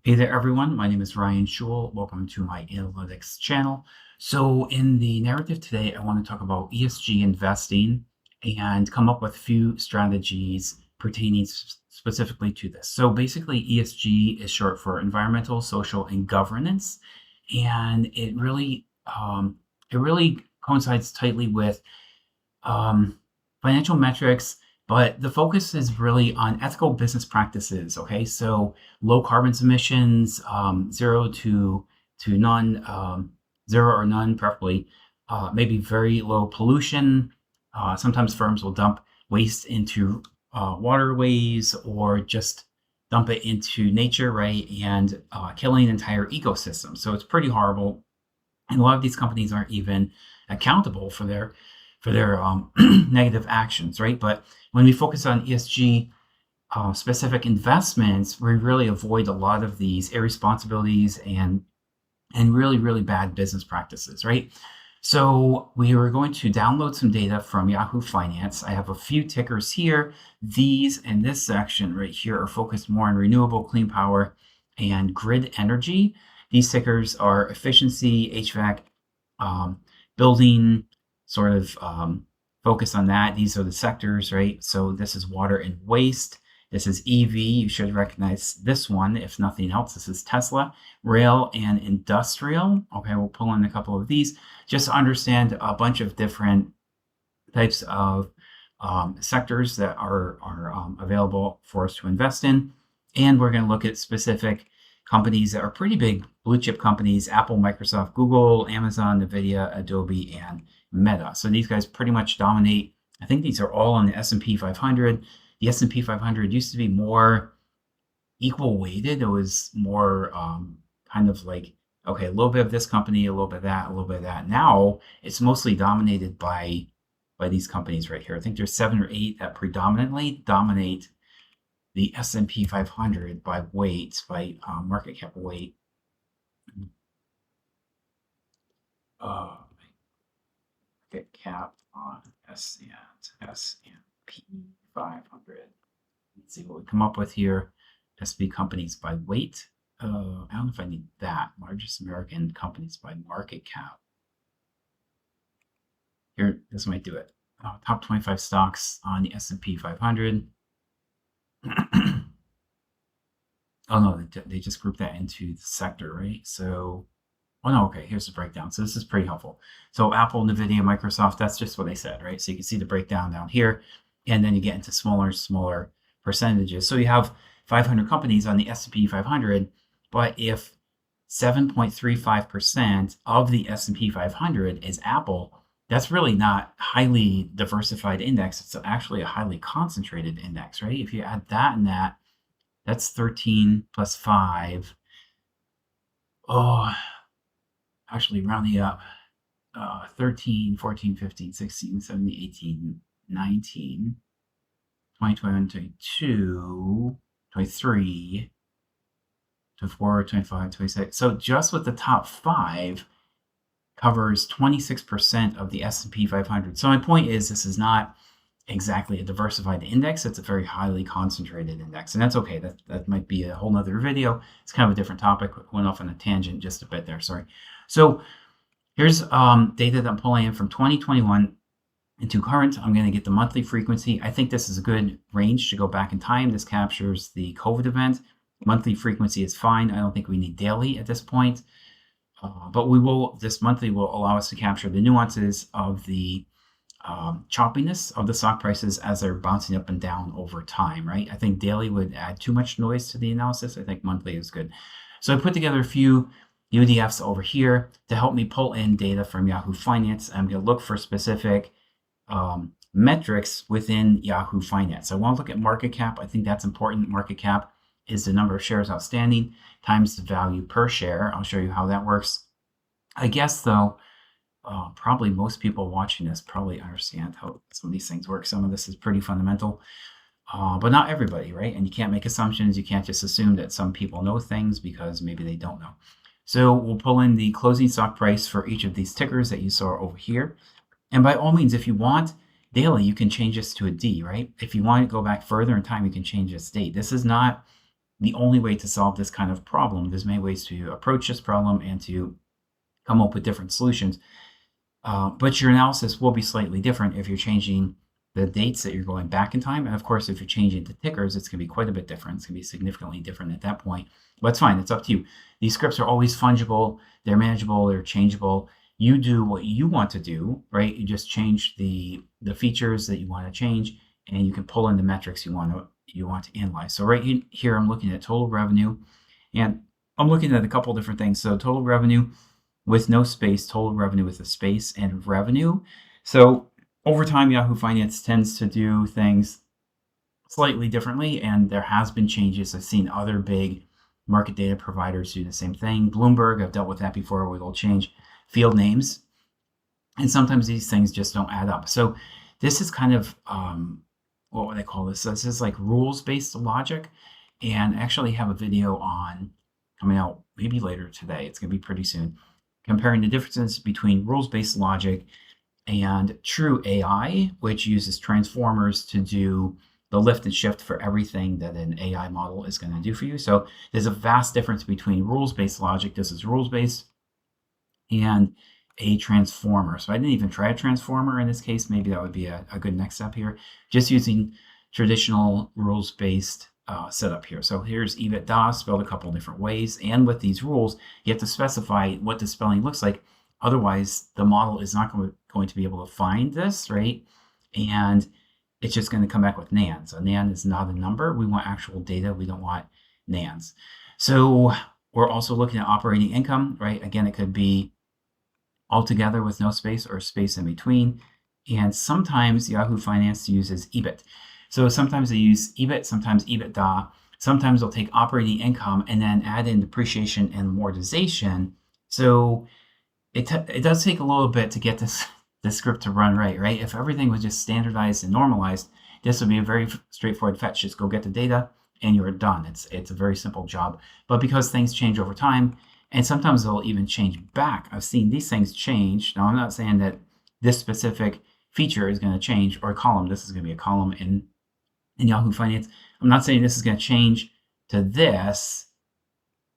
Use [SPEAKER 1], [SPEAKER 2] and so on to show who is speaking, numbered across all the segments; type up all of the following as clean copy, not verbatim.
[SPEAKER 1] Hey there, everyone. My name is Ryan Schul. Welcome to my analytics channel. So, in the narrative today, I want to talk about ESG investing and come up with a few strategies pertaining specifically to this. So, basically, ESG is short for environmental, social, and governance, and it really coincides tightly with um, financial metrics, but the focus is really on ethical business practices. Okay, so low carbon emissions, zero to none, zero or none, preferably. Maybe very low pollution. Sometimes firms will dump waste into waterways or just dump it into nature, right? And killing entire ecosystems. So it's pretty horrible, and a lot of these companies aren't even accountable for their negative actions, right? But when we focus on ESG specific investments, we really avoid a lot of these irresponsibilities and really bad business practices, right? So we are going to download some data from Yahoo Finance. I have a few tickers here. These in this section right here are focused more on renewable clean power and grid energy. These tickers are efficiency, HVAC, um, building, sort of focus on that. These are the sectors, right? So this is water and waste. This is EV. You should recognize this one, if nothing else. This is Tesla, rail, and industrial. Okay, we'll pull in a couple of these just to understand a bunch of different types of sectors that are available for us to invest in. And we're going to look at specific companies that are pretty big blue chip companies: Apple, Microsoft, Google, Amazon, NVIDIA, Adobe, and Meta. So these guys pretty much dominate. I think these are all on the S&P 500. The S&P 500 used to be more equal weighted. It was more kind of like, okay, a little bit of this company, a little bit of that, a little bit of that. Now it's mostly dominated by these companies right here. I think there's 7 or 8 that predominantly dominate the S&P 500 by weight, by market cap weight. Uh, Market cap on S&P 500. Let's see what we come up with here. S&P companies by weight. I don't know if I need that. Largest American companies by market cap. Here, this might do it. Top 25 stocks on the S&P 500. Oh no, they just grouped that into the sector, right? So, oh no, okay, here's the breakdown. So this is pretty helpful. So Apple, NVIDIA, Microsoft, that's just what they said, right? So you can see the breakdown down here, and then you get into smaller percentages. So you have 500 companies on the S&P 500, but if 7.35% of the S&P 500 is Apple, that's really not highly diversified index. It's actually a highly concentrated index, right? If you add that and that, that's 13 plus 5. Oh, actually, rounding up, 13, 14, 15, 16, 17, 18, 19, 20, 21, 22, 23, 24, 25, 26. So just with the top 5 covers 26% of the S&P 500. So my point is, this is not exactly a diversified index. It's a very highly concentrated index, and that's okay. That might be a whole nother video. It's kind of a different topic. Went off on a tangent just a bit there. Sorry. So here's data that I'm pulling in from 2021 into current. I'm going to get the monthly frequency. I think this is a good range to go back in time. This captures the COVID event. Monthly frequency is fine. I don't think we need daily at this point. But this monthly will allow us to capture the nuances of the choppiness of the stock prices as they're bouncing up and down over time, right? I think daily would add too much noise to the analysis. I think monthly is good. So I put together a few UDFs over here to help me pull in data from Yahoo Finance. I'm going to look for specific metrics within Yahoo Finance. I want to look at market cap. I think that's important. Market cap is the number of shares outstanding times the value per share. I'll show you how that works. I guess, though, probably most people watching this probably understand how some of these things work. Some of this is pretty fundamental, but not everybody, right? And you can't make assumptions. You can't just assume that some people know things because maybe they don't know. So we'll pull in the closing stock price for each of these tickers that you saw over here. And by all means, if you want daily, you can change this to a D, right? If you want to go back further in time, you can change this date. This is not the only way to solve this kind of problem. There's many ways to approach this problem and to come up with different solutions. But your analysis will be slightly different if you're changing the dates that you're going back in time. And of course, if you're changing the tickers, it's going to be quite a bit different. It's going to be significantly different at that point. But it's fine. It's up to you. These scripts are always fungible. They're manageable. They're changeable. You do what you want to do, right? You just change the features that you want to change, and you can pull in the metrics you want to analyze. So right here, I'm looking at total revenue, and I'm looking at a couple different things. So total revenue with no space, total revenue with a space, and revenue. So over time, Yahoo Finance tends to do things slightly differently, and there has been changes. I've seen other big market data providers do the same thing. Bloomberg, I've dealt with that before, where they'll change field names, and sometimes these things just don't add up. So this is kind of what would I call this? This is like rules-based logic, and I actually have a video on coming out maybe later today. It's going to be pretty soon, comparing the differences between rules-based logic and true AI, which uses transformers to do the lift and shift for everything that an AI model is going to do for you. So there's a vast difference between rules-based logic, this is rules-based, and a transformer. So I didn't even try a transformer in this case. Maybe that would be a good next step here. Just using traditional rules-based setup here. So here's EBITDA spelled a couple different ways. And with these rules, you have to specify what the spelling looks like. Otherwise, the model is not going to be able to find this, right? And it's just going to come back with nans. A nan is not a number. We want actual data. We don't want nans. So we're also looking at operating income, right? Again, it could be altogether with no space or space in between. And sometimes Yahoo Finance uses EBIT. So sometimes they use EBIT, sometimes EBITDA. Sometimes they'll take operating income and then add in depreciation and amortization. So it does take a little bit to get this script to run right? If everything was just standardized and normalized, this would be a very straightforward fetch. Just go get the data and you're done. It's a very simple job. But because things change over time, and sometimes they'll even change back. I've seen these things change. Now, I'm not saying that this specific feature is going to change, or a column. This is going to be a column in Yahoo Finance. I'm not saying this is going to change to this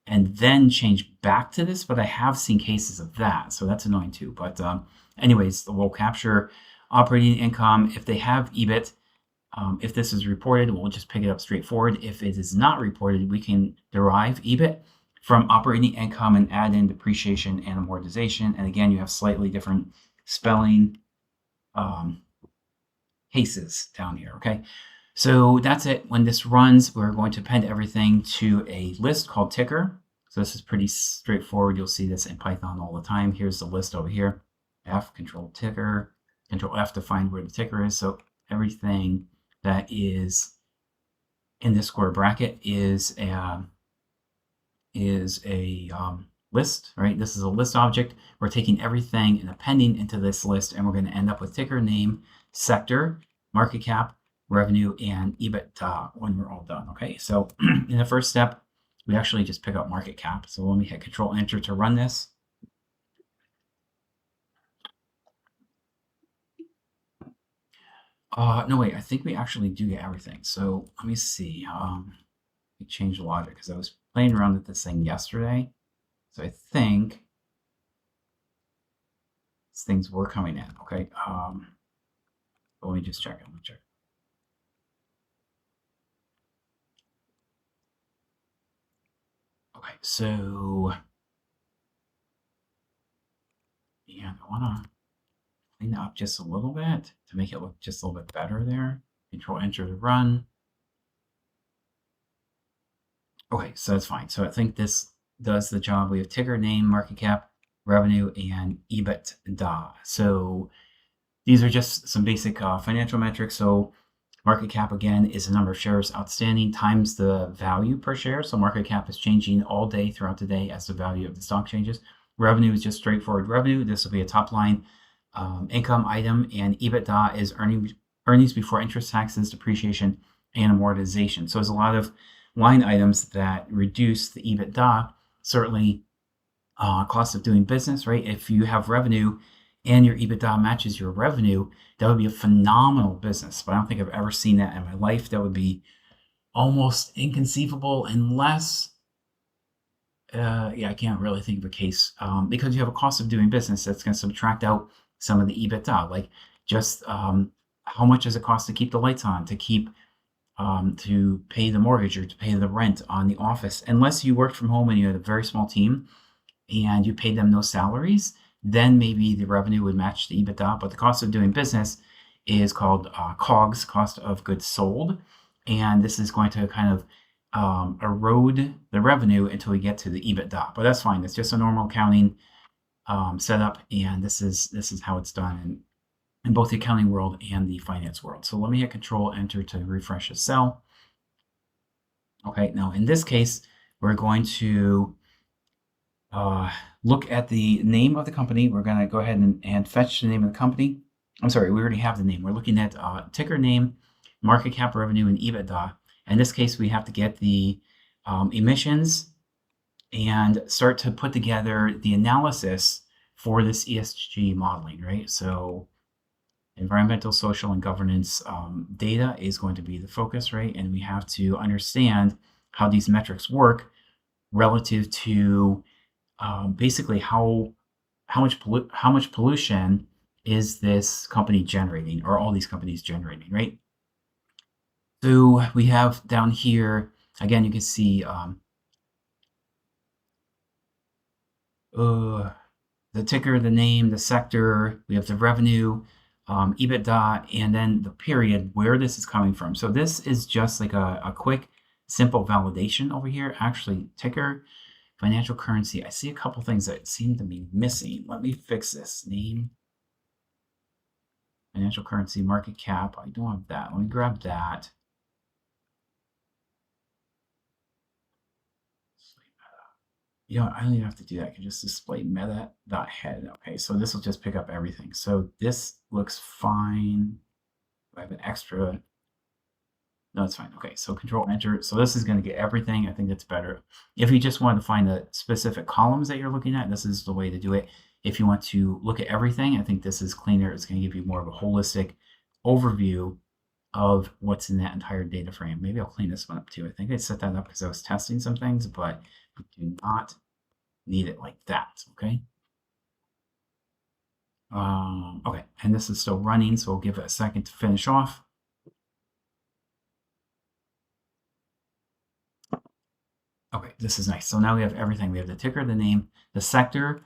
[SPEAKER 1] and then change back to this, but I have seen cases of that. So that's annoying too. But anyways, we'll capture operating income. If they have EBIT, if this is reported, we'll just pick it up straightforward. If it is not reported, we can derive EBIT from operating income and add in depreciation and amortization. And again, you have slightly different spelling cases down here, okay? So that's it. When this runs, we're going to append everything to a list called ticker. So this is pretty straightforward. You'll see this in Python all the time. Here's the list over here. F, control ticker, control F to find where the ticker is. So everything that is in this square bracket is a list, right? This is a list object. We're taking everything and appending into this list, and we're going to end up with ticker, name, sector, market cap, revenue, and EBITDA when we're all done, okay? So in the first step, we actually just pick up market cap. So let me hit Control Enter to run this. No, wait, I think we actually do get everything. So let me see. We change the logic because I was playing around with this thing yesterday. So I think these things were coming in, okay? Let me just check it. Let me check. Okay, so yeah, I want to clean it up just a little bit to make it look just a little bit better there. Control Enter to run. Okay, so that's fine. So I think this does the job. We have ticker, name, market cap, revenue, and EBITDA. So these are just some basic financial metrics. So market cap, again, is the number of shares outstanding times the value per share. So market cap is changing all day throughout the day as the value of the stock changes. Revenue is just straightforward revenue. This will be a top line income item, and EBITDA is earnings before interest, taxes, depreciation, and amortization. So there's a lot of line items that reduce the EBITDA. Certainly, cost of doing business, right? If you have revenue and your EBITDA matches your revenue, that would be a phenomenal business. But I don't think I've ever seen that in my life. That would be almost inconceivable unless, yeah, I can't really think of a case because you have a cost of doing business that's going to subtract out some of the EBITDA, like just how much does it cost to keep the lights on, to pay the mortgage or to pay the rent on the office. Unless you worked from home and you had a very small team and you paid them no salaries, then maybe the revenue would match the EBITDA. But the cost of doing business is called COGS, cost of goods sold. And this is going to kind of erode the revenue until we get to the EBITDA. But that's fine. It's just a normal accounting setup. And this is how it's done in both the accounting world and the finance world. So let me hit Control Enter to refresh a cell. Okay, now in this case, we're going to look at the name of the company. We're going to go ahead and fetch the name of the company. I'm sorry, we already have the name. We're looking at ticker name, market cap, revenue, and EBITDA. In this case, we have to get the emissions and start to put together the analysis for this ESG modeling, right? So environmental, social, and governance data is going to be the focus, right? And we have to understand how these metrics work relative to basically how much pollution is this company generating, or all these companies generating, right? So we have down here again, you can see the ticker, the name, the sector. We have the revenue, EBITDA, and then the period where this is coming from. So this is just like a quick, simple validation over here. Actually, ticker, financial currency. I see a couple things that seem to be missing. Let me fix this. Name, financial currency, market cap. I don't have that. Let me grab that. You know, I don't even have to do that. I can just display meta.head. Okay, so this will just pick up everything. So this looks fine. I have an extra. No, it's fine. Okay, so Control Enter. So this is going to get everything. I think that's better. If you just want to find the specific columns that you're looking at, this is the way to do it. If you want to look at everything, I think this is cleaner. It's going to give you more of a holistic overview of what's in that entire data frame. Maybe I'll clean this one up too. I think I set that up because I was testing some things, but we do not need it like that, okay? Okay, and this is still running, so we'll give it a second to finish off. Okay, this is nice. So now we have everything. We have the ticker, the name, the sector,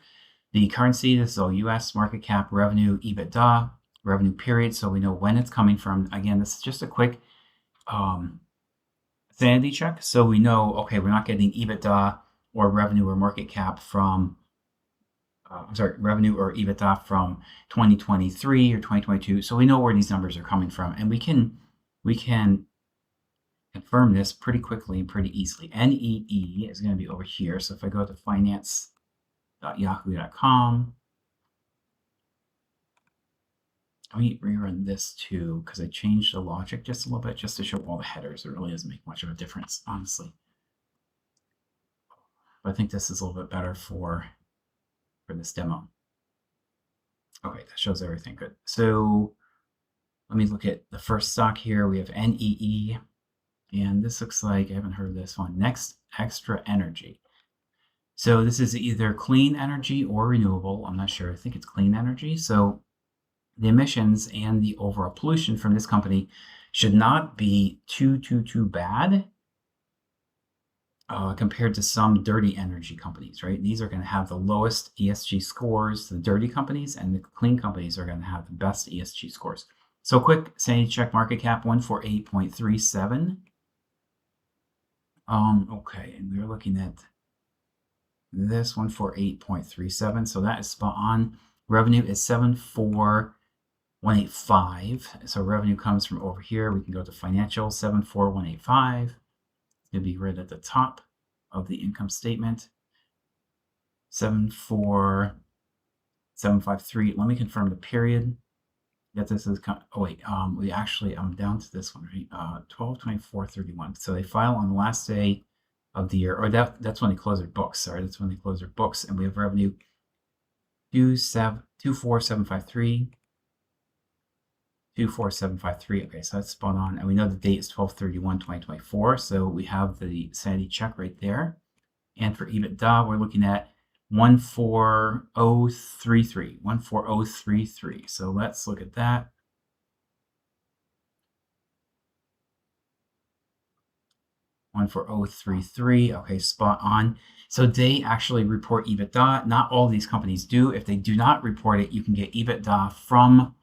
[SPEAKER 1] the currency. This is all US, market cap, revenue, EBITDA, revenue period. So we know when it's coming from. Again, this is just a quick sanity check. So we know, okay, we're not getting EBITDA or revenue or market cap from, revenue or EBITDA from 2023 or 2022. So we know where these numbers are coming from, and we can confirm this pretty quickly and pretty easily. NEE is going to be over here. So if I go to finance.yahoo.com, let me rerun this too, because I changed the logic just a little bit just to show all the headers. It really doesn't make much of a difference, honestly. But I think this is a little bit better for this demo. Okay, that shows everything good. So let me look at the first stock here. We have NEE, and this looks like, I haven't heard of this one, Next Extra Energy. So this is either clean energy or renewable. I'm not sure. I think it's clean energy. So the emissions and the overall pollution from this company should not be too bad compared to some dirty energy companies, right? These are going to have the lowest ESG scores, the dirty companies, and the clean companies are going to have the best ESG scores. So quick sanity check, market cap 148.37. Okay, and we're looking at this 148.37. So that is spot on. Revenue is 74185. So revenue comes from over here. We can go to financial 74185. It'll be right at the top of the income statement. 74753. Let me confirm the period. That this is, oh wait, we actually, I'm down to this one, right? 12/24/31. So they file on the last day of the year, or that's when they close their books. Sorry, that's when they close their books, and we have revenue 24753, 24753. Okay, so that's spot on. And we know the date is 12/31/2024. So we have the sanity check right there. And for EBITDA, we're looking at 14033. 14033. So let's look at that. 14033. Okay, spot on. So they actually report EBITDA. Not all of these companies do. If they do not report it, you can get EBITDA from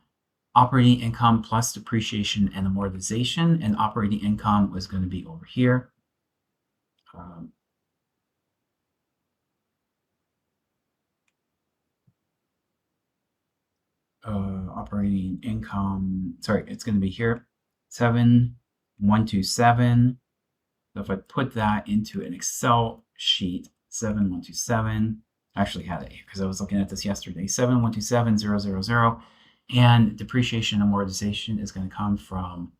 [SPEAKER 1] operating income plus depreciation and amortization. And operating income was going to be over here. Operating income, sorry, it's going to be here, 7127. So if I put that into an Excel sheet, 7127, I actually had it here because I was looking at this yesterday, 7127000, and depreciation and amortization is going to come from,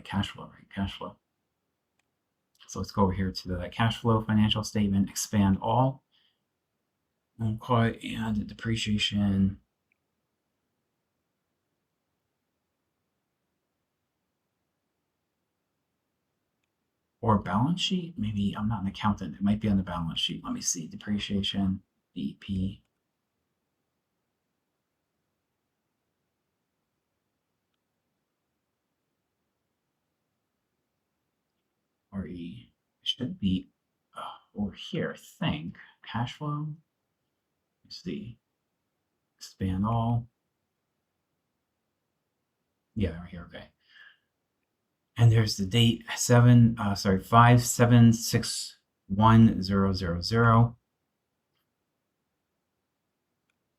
[SPEAKER 1] cash flow, right? Cash flow. So let's go over here to the cash flow financial statement, expand all. Okay, and depreciation. Or balance sheet? Maybe I'm not an accountant. It might be on the balance sheet. Let me see. Depreciation, BP. RE. It should be over here, I think. Cash flow. Let's see. Expand all. Yeah, right here. Okay. And there's the date 5761000.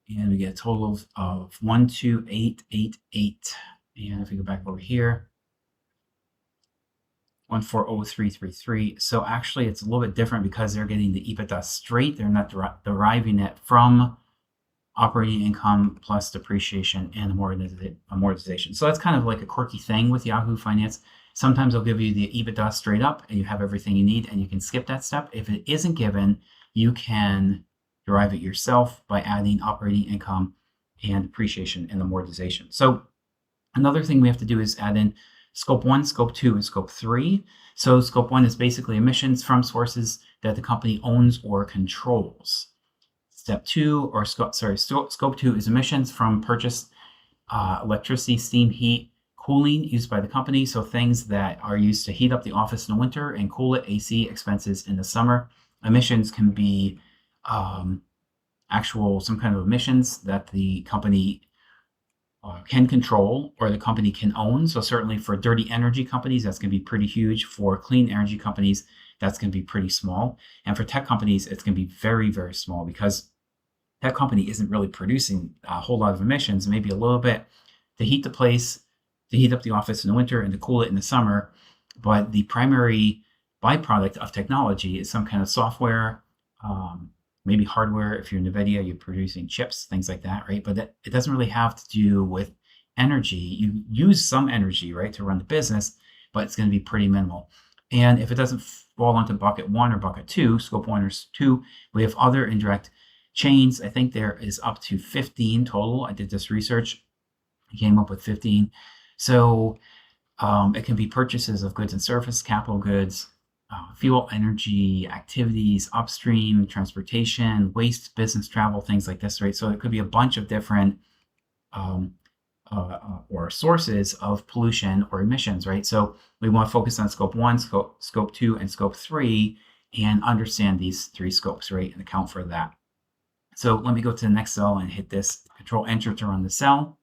[SPEAKER 1] And we get a total of 12888. And if we go back over here, 140,333. So actually it's a little bit different because they're getting the EBITDA straight. They're not deriving it from operating income plus depreciation and amortization. So that's kind of like a quirky thing with Yahoo Finance. Sometimes they'll give you the EBITDA straight up and you have everything you need and you can skip that step. If it isn't given, you can derive it yourself by adding operating income and depreciation and amortization. So another thing we have to do is add in Scope 1, Scope 2, and Scope 3. So Scope 1 is basically emissions from sources that the company owns or controls. Step 2, or Scope 2 is emissions from purchased electricity, steam, heat, cooling used by the company. So things that are used to heat up the office in the winter and cool it, AC expenses in the summer. Emissions can be some kind of emissions that the company can control or the company can own. So certainly for dirty energy companies, that's going to be pretty huge. For clean energy companies, that's going to be pretty small. And for tech companies, it's going to be very, very small because that company isn't really producing a whole lot of emissions, maybe a little bit to heat the place, to heat up the office in the winter and to cool it in the summer. But the primary byproduct of technology is some kind of software, maybe hardware. If you're NVIDIA, you're producing chips, things like that, right? But it doesn't really have to do with energy. You use some energy, right, to run the business, but it's going to be pretty minimal. And if it doesn't fall onto bucket 1 or bucket 2, Scope 1 or 2, we have other indirect chains. I think there is up to 15 total. I did this research. I came up with 15. So it can be purchases of goods and service, capital goods, fuel, energy, activities, upstream, transportation, waste, business travel, things like this, right? So it could be a bunch of different or sources of pollution or emissions, right? So we want to focus on Scope 1, Scope 2, and Scope 3 and understand these 3 scopes, right? And account for that. So let me go to the next cell and hit this Control Enter to run the cell.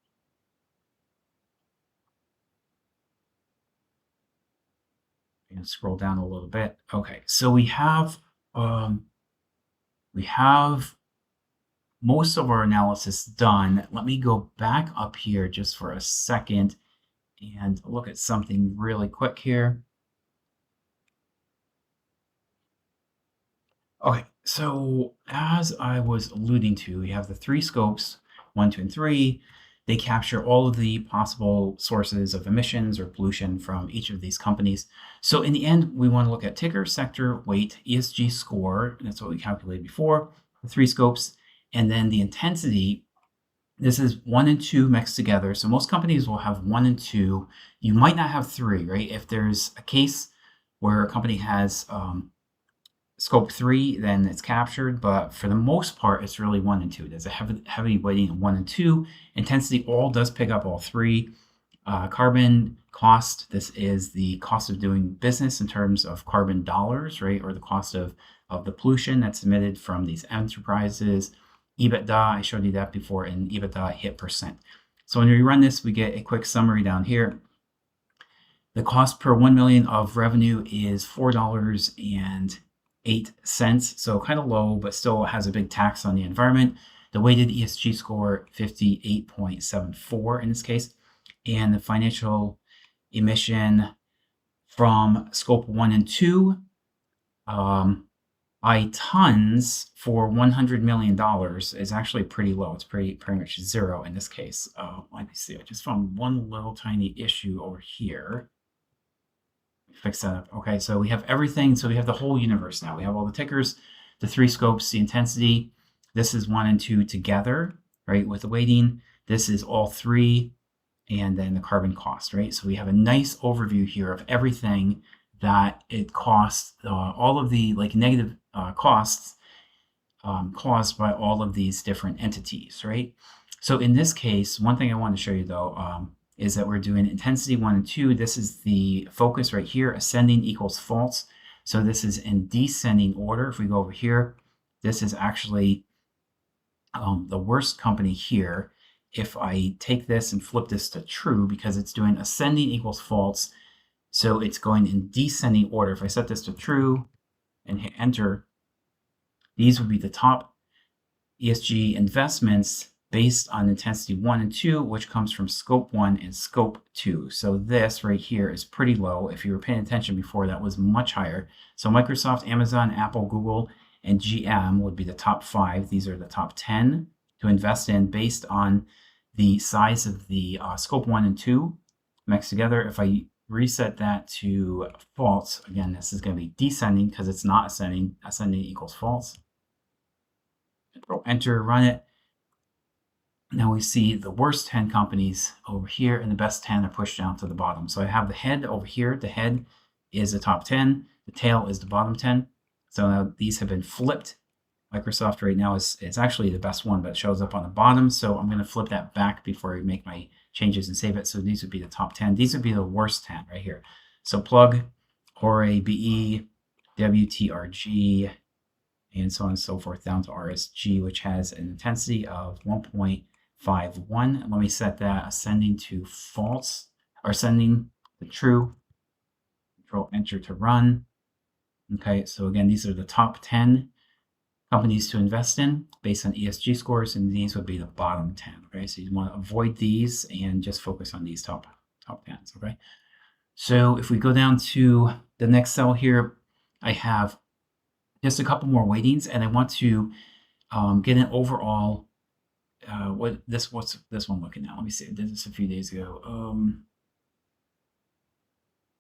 [SPEAKER 1] And scroll down a little bit. Okay, so we have most of our analysis done. Let me go back up here just for a second and look at something really quick here. Okay, so as I was alluding to, we have the 3 scopes, 1, 2, and 3. They capture all of the possible sources of emissions or pollution from each of these companies. So in the end, we want to look at ticker, sector, weight, ESG score. That's what we calculated before, the 3 scopes, and then the intensity This is 1 and 2 mixed together. So most companies will have 1 and 2. You might not have 3, right? If there's a case where a company has scope 3, then it's captured. But for the most part, it's really 1 and 2. There's a heavy weighting in 1 and 2. Intensity all does pick up all 3. Carbon cost, this is the cost of doing business in terms of carbon dollars, right? Or the cost of the pollution that's emitted from these enterprises. EBITDA, I showed you that before, and EBITDA hit percent. So when we run this, we get a quick summary down here. The cost per 1 million of revenue is $4.08. So kind of low, but still has a big tax on the environment. The weighted ESG score, 58.74 in this case. And the financial emission from scope 1 and 2, tons for $100 million is actually pretty low. It's pretty much zero in this case. Let me see. I just found one little tiny issue over here. Fix that up. Okay, so we have everything. So we have the whole universe now. We have all the tickers, the 3 scopes, the intensity. This is 1 and 2 together, right, with the weighting. This is all 3, and then the carbon cost, right? So we have a nice overview here of everything that it costs, all of the negative costs caused by all of these different entities, right? So in this case, one thing I want to show you though is that we're doing intensity 1 and 2. This is the focus right here, ascending equals false. So this is in descending order. If we go over here, this is actually the worst company here. If I take this and flip this to true, because it's doing ascending equals false, so it's going in descending order. If I set this to true and hit enter, these would be the top ESG investments based on intensity 1 and 2, which comes from scope 1 and scope 2. So this right here is pretty low. If you were paying attention before, that was much higher. So Microsoft, Amazon, Apple, Google, and GM would be the top 5. These are the top 10 to invest in based on the size of the scope 1 and 2 mixed together. If I reset that to false, again, this is going to be descending because it's not ascending. Ascending equals false. Control enter, run it. Now we see the worst 10 companies over here, and the best 10 are pushed down to the bottom. So I have the head over here. The head is the top 10. The tail is the bottom 10. So now these have been flipped. Microsoft right now is actually the best one, but it shows up on the bottom. So I'm going to flip that back before I make my changes and save it. So these would be the top 10. These would be the worst 10 right here. So Plug, Ore, BE, WTRG, and so on and so forth, down to RSG, which has an intensity of 1.51. Let me set that ascending to false, or ascending to true. Control enter to run. Okay, so again, these are the top 10 companies to invest in based on ESG scores, and these would be the bottom 10. Okay, so you want to avoid these and just focus on these top 10s. Okay, so if we go down to the next cell here, I have just a couple more weightings, and I want to get an overall. What's this one looking at? Let me see. I did this a few days ago.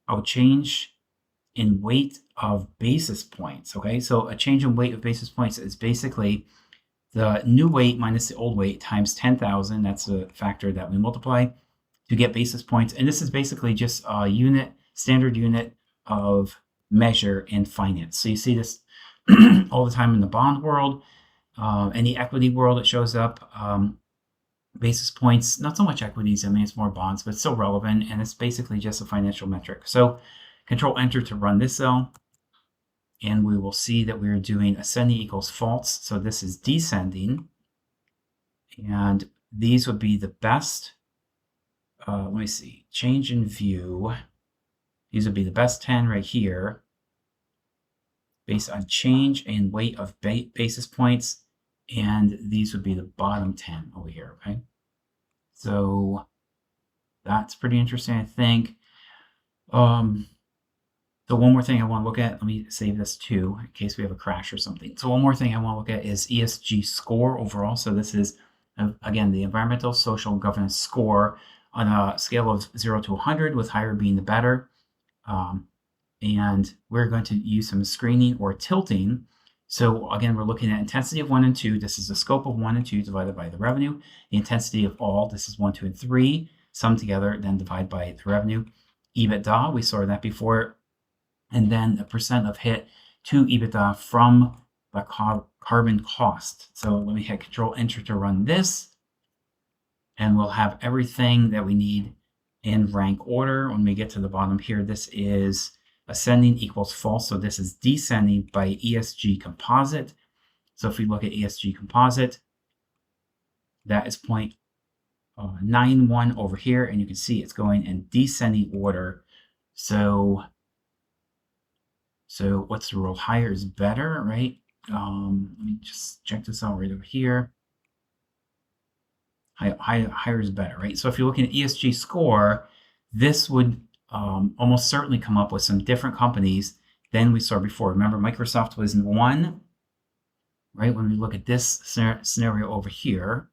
[SPEAKER 1] I'll change in weight of basis points. Okay, so a change in weight of basis points is basically the new weight minus the old weight times 10,000. That's the factor that we multiply to get basis points. And this is basically just a standard unit of measure in finance. So you see this all the time in the bond world, in the equity world, it shows up. Basis points, not so much equities. I mean, it's more bonds, but it's still relevant. And it's basically just a financial metric. So Control enter to run this cell, and we will see that we're doing ascending equals false. So this is descending, and these would be the best. Let me see, change in view. These would be the best 10 right here, based on change in weight of basis points, and these would be the bottom 10 over here. Okay, so that's pretty interesting, I think. So one more thing I want to look at, let me save this too, in case we have a crash or something. So one more thing I want to look at is ESG score overall. So this is, again, the environmental, social, governance score on a scale of 0 to 100, with higher being the better. And we're going to use some screening or tilting So again, we're looking at intensity of 1 and 2. This is the scope of 1 and 2 divided by the revenue. The intensity of all, this is 1, 2, and 3, sum together, then divide by the revenue. EBITDA, we saw that before. And then the percent of hit to EBITDA from the carbon cost. So let me hit Control Enter to run this. And we'll have everything that we need in rank order. When we get to the bottom here, this is ascending equals false. So this is descending by ESG composite. So if we look at ESG composite, that is 0.91 over here. And you can see it's going in descending order. So what's the rule? Higher is better, right? Let me just check this out right over here. Higher is better, right? So if you're looking at ESG score, this would almost certainly come up with some different companies than we saw before. Remember, Microsoft was in 1, right? When we look at this scenario over here,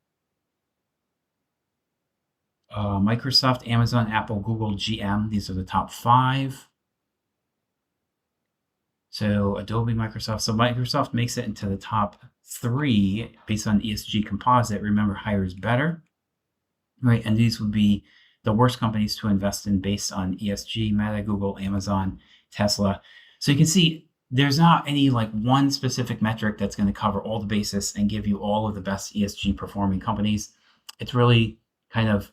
[SPEAKER 1] Microsoft, Amazon, Apple, Google, GM, these are the top 5. So Adobe, Microsoft. So Microsoft makes it into the top 3 based on ESG composite. Remember, higher is better, right? And these would be the worst companies to invest in based on ESG: Meta, Google, Amazon, Tesla. So you can see there's not any like one specific metric that's going to cover all the bases and give you all of the best ESG performing companies. It's really kind of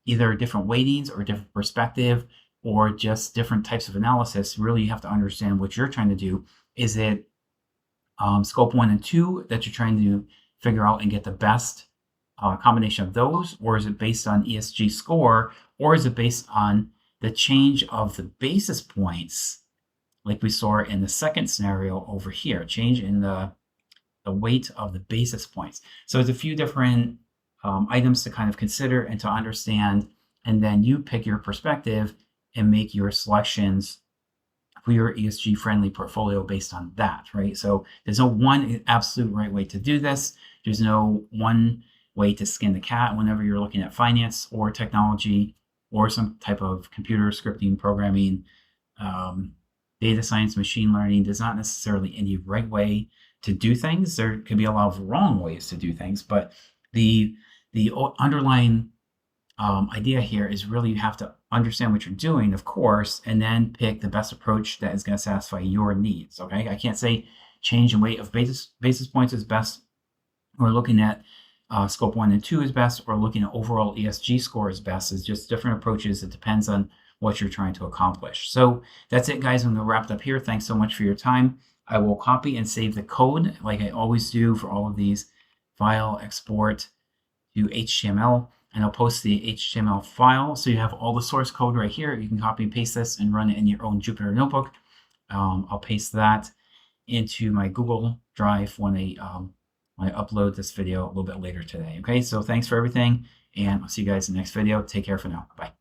[SPEAKER 1] either different weightings or different perspective, or just different types of analysis. Really, you have to understand what you're trying to do. Is it scope 1 and 2 that you're trying to figure out and get the best combination of those? Or is it based on ESG score? Or is it based on the change of the basis points, like we saw in the second scenario over here, change in the weight of the basis points? So there's a few different items to kind of consider and to understand, and then you pick your perspective and make your selections for your ESG friendly portfolio based on that, right? So there's no one absolute right way to do this. There's no one way to skin the cat whenever you're looking at finance or technology or some type of computer scripting, programming, data science, machine learning. There's not necessarily any right way to do things. There could be a lot of wrong ways to do things, but the underlying idea here is really you have to understand what you're doing, of course, and then pick the best approach that is going to satisfy your needs. Okay, I can't say change in weight of basis points is best, or looking at scope 1 and 2 is best, or looking at overall ESG score is best. It's just different approaches. It depends on what you're trying to accomplish. So that's it, guys. I'm going to wrap it up here. Thanks so much for your time. I will copy and save the code like I always do for all of these. File, export to HTML. And I'll post the HTML file. So you have all the source code right here. You can copy and paste this and run it in your own Jupyter notebook. I'll paste that into my Google Drive when I upload this video a little bit later today. Okay, so thanks for everything, and I'll see you guys in the next video. Take care for now. Bye.